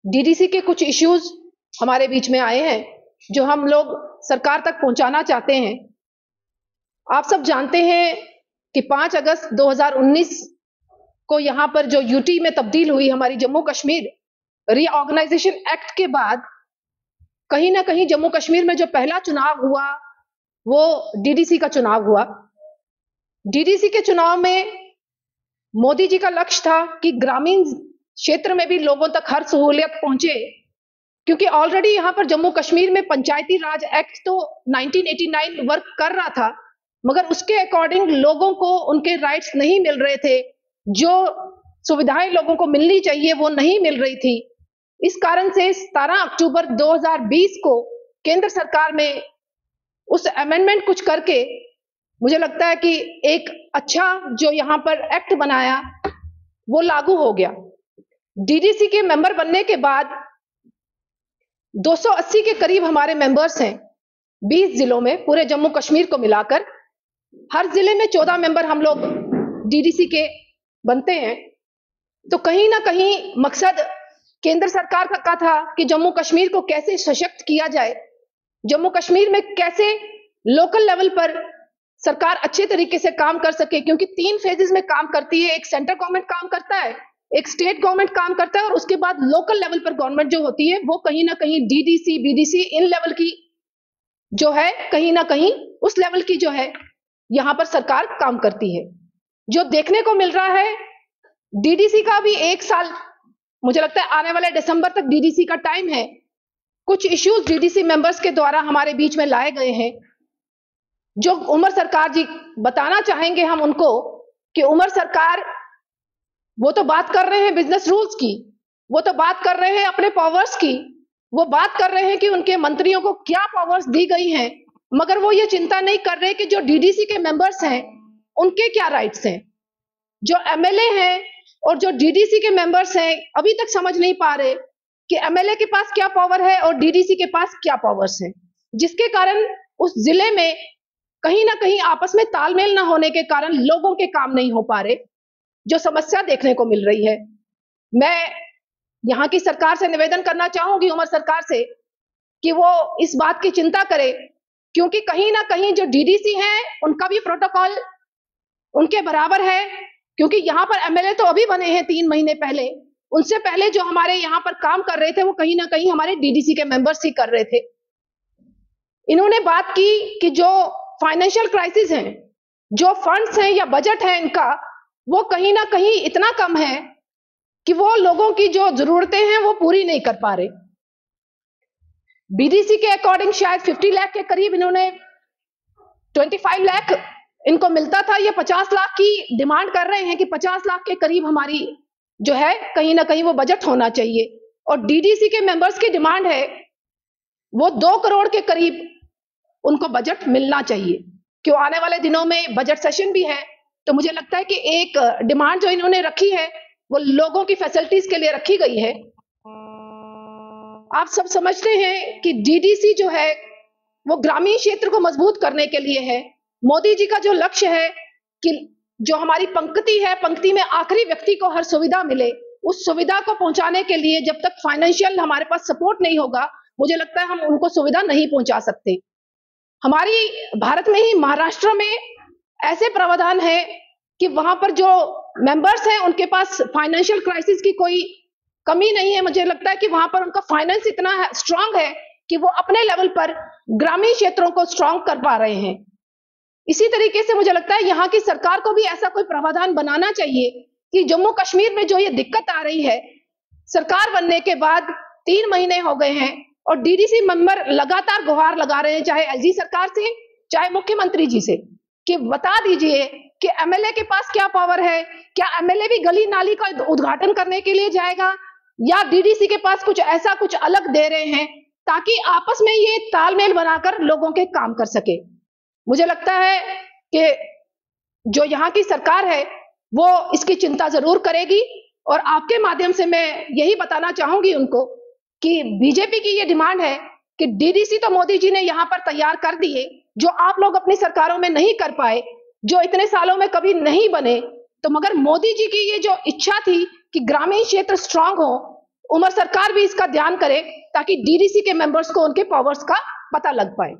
DDC के कुछ issues हमारे बीच में आए हैं जो हम लोग सरकार तक पहुंचाना चाहते हैं। आप सब जानते हैं कि 5 अगस्त 2019 को यहां पर जो यूटी में तब्दील हुई हमारी जम्मू कश्मीर रीऑर्गेनाइजेशन एक्ट के बाद कहीं ना कहीं जम्मू कश्मीर में जो पहला चुनाव हुआ वो डीडीसी का चुनाव हुआ। डीडीसी के चुनाव में मोदी जी का लक्ष्य था कि ग्रामीण क्षेत्र में भी लोगों तक हर सहूलियत पहुंचे, क्योंकि ऑलरेडी यहां पर जम्मू कश्मीर में पंचायती राज एक्ट तो 1989 वर्क कर रहा था, मगर उसके अकॉर्डिंग लोगों को उनके राइट्स नहीं मिल रहे थे, जो सुविधाएं लोगों को मिलनी चाहिए वो नहीं मिल रही थी। इस कारण से 17 अक्टूबर 2020 को केंद्र सरकार में उस अमेंडमेंट कुछ करके मुझे लगता है कि एक अच्छा जो यहां पर एक्ट बनाया वो लागू हो गया। डीडीसी के मेंबर बनने के बाद 280 के करीब हमारे मेंबर्स हैं 20 जिलों में, पूरे जम्मू कश्मीर को मिलाकर। हर जिले में 14 मेंबर हम लोग डीडीसी के बनते हैं। तो कहीं ना कहीं मकसद केंद्र सरकार का था कि जम्मू कश्मीर को कैसे सशक्त किया जाए, जम्मू कश्मीर में कैसे लोकल लेवल पर सरकार अच्छे तरीके से काम कर सके, क्योंकि 3 फेजेस में काम करती है। एक सेंट्रल गवर्नमेंट काम करता है, एक स्टेट गवर्नमेंट काम करता है, और उसके बाद लोकल लेवल पर गवर्नमेंट जो होती है वो कहीं ना कहीं डीडीसी बीडीसी इन लेवल की जो है, कहीं ना कहीं उस लेवल की जो है यहां पर सरकार काम करती है। जो देखने को मिल रहा है, डीडीसी का भी 1 साल मुझे लगता है आने वाले दिसंबर तक डीडीसी का टाइम है। कुछ इश्यूज डीडीसी मेंबर्स के द्वारा हमारे बीच में लाए गए हैं, जो उमर सरकार जी बताना चाहेंगे हम उनको कि उमर सरकार वो तो बात कर रहे हैं बिजनेस रूल्स की, वो तो बात कर रहे हैं अपने पावर्स की, वो बात कर रहे हैं कि उनके मंत्रियों को क्या पावर्स दी गई हैं, मगर वो ये चिंता नहीं कर रहे कि जो डीडीसी के मेंबर्स हैं उनके क्या राइट्स हैं। जो एमएलए हैं और जो डीडीसी के मेंबर्स हैं अभी तक समझ नहीं पा रहे कि एमएलए के पास क्या पावर है और डीडीसी के पास क्या पावर्स हैं, जिसके कारण उस जिले में कहीं ना कहीं आपस में तालमेल ना होने के कारण लोगों के काम नहीं हो पा रहे, जो समस्या देखने को मिल रही है। मैं यहां की सरकार से निवेदन करना चाहूंगी, उमर सरकार से, कि वो इस बात की चिंता करे, क्योंकि कहीं ना कहीं जो डीडीसी हैं उनका भी प्रोटोकॉल उनके बराबर है, क्योंकि यहां पर एमएलए तो अभी बने हैं 3 महीने पहले, उनसे पहले जो हमारे यहां पर काम कर रहे थे वो कहीं ना कहीं हमारे डीडीसी के मेंबर्स ही कर रहे थे। इन्होंने बात की कि जो फाइनेंशियल क्राइसिस है, जो फंड्स हैं या बजट है इनका, वो कहीं ना कहीं इतना कम है कि वो लोगों की जो जरूरतें हैं वो पूरी नहीं कर पा रहे। बीडीसी के अकॉर्डिंग शायद 50 लाख के करीब इन्होंने 25 लाख इनको मिलता था, ये 50 लाख की डिमांड कर रहे हैं कि 50 लाख के करीब हमारी जो है कहीं ना कहीं वो बजट होना चाहिए। और डीडीसी के मेंबर्स की डिमांड है वो 2 करोड़ के करीब उनको बजट मिलना चाहिए, क्यों आने वाले दिनों में बजट सेशन भी है। तो मुझे लगता है कि एक डिमांड जो इन्होंने रखी है वो लोगों की फैसिलिटीज के लिए रखी गई है। आप सब समझते हैं कि डीडीसी जो है वो ग्रामीण क्षेत्र को मजबूत करने के लिए है। मोदी जी का जो लक्ष्य है कि जो हमारी पंक्ति है, पंक्ति में आखिरी व्यक्ति को हर सुविधा मिले, उस सुविधा को पहुंचाने के लिए जब तक फाइनेंशियल हमारे पास सपोर्ट नहीं होगा, मुझे लगता है हम उनको सुविधा नहीं पहुंचा सकते। हमारी भारत में ही महाराष्ट्र में ऐसे प्रावधान है कि वहां पर जो मेंबर्स हैं उनके पास फाइनेंशियल क्राइसिस की कोई कमी नहीं है। मुझे लगता है कि वहां पर उनका फाइनेंस इतना स्ट्रांग है कि वो अपने लेवल पर ग्रामीण क्षेत्रों को स्ट्रांग कर पा रहे हैं। इसी तरीके से मुझे लगता है यहाँ की सरकार को भी ऐसा कोई प्रावधान बनाना चाहिए कि जम्मू कश्मीर में जो ये दिक्कत आ रही है, सरकार बनने के बाद 3 महीने हो गए हैं और डीडीसी मेंबर लगातार गुहार लगा रहे हैं, चाहे एलजी सरकार से चाहे मुख्यमंत्री जी से, कि बता दीजिए कि एमएलए के पास क्या पावर है, क्या एमएलए भी गली नाली का उद्घाटन करने के लिए जाएगा या डीडीसी के पास कुछ ऐसा कुछ अलग दे रहे हैं ताकि आपस में ये तालमेल बनाकर लोगों के काम कर सके। मुझे लगता है कि जो यहाँ की सरकार है वो इसकी चिंता जरूर करेगी, और आपके माध्यम से मैं यही बताना चाहूंगी उनको कि बीजेपी की ये डिमांड है कि डीडीसी तो मोदी जी ने यहाँ पर तैयार कर दिए, जो आप लोग अपनी सरकारों में नहीं कर पाए, जो इतने सालों में कभी नहीं बने, तो मगर मोदी जी की ये जो इच्छा थी कि ग्रामीण क्षेत्र स्ट्रांग हो, उमर सरकार भी इसका ध्यान करे ताकि डीडीसी के मेंबर्स को उनके पावर्स का पता लग पाए।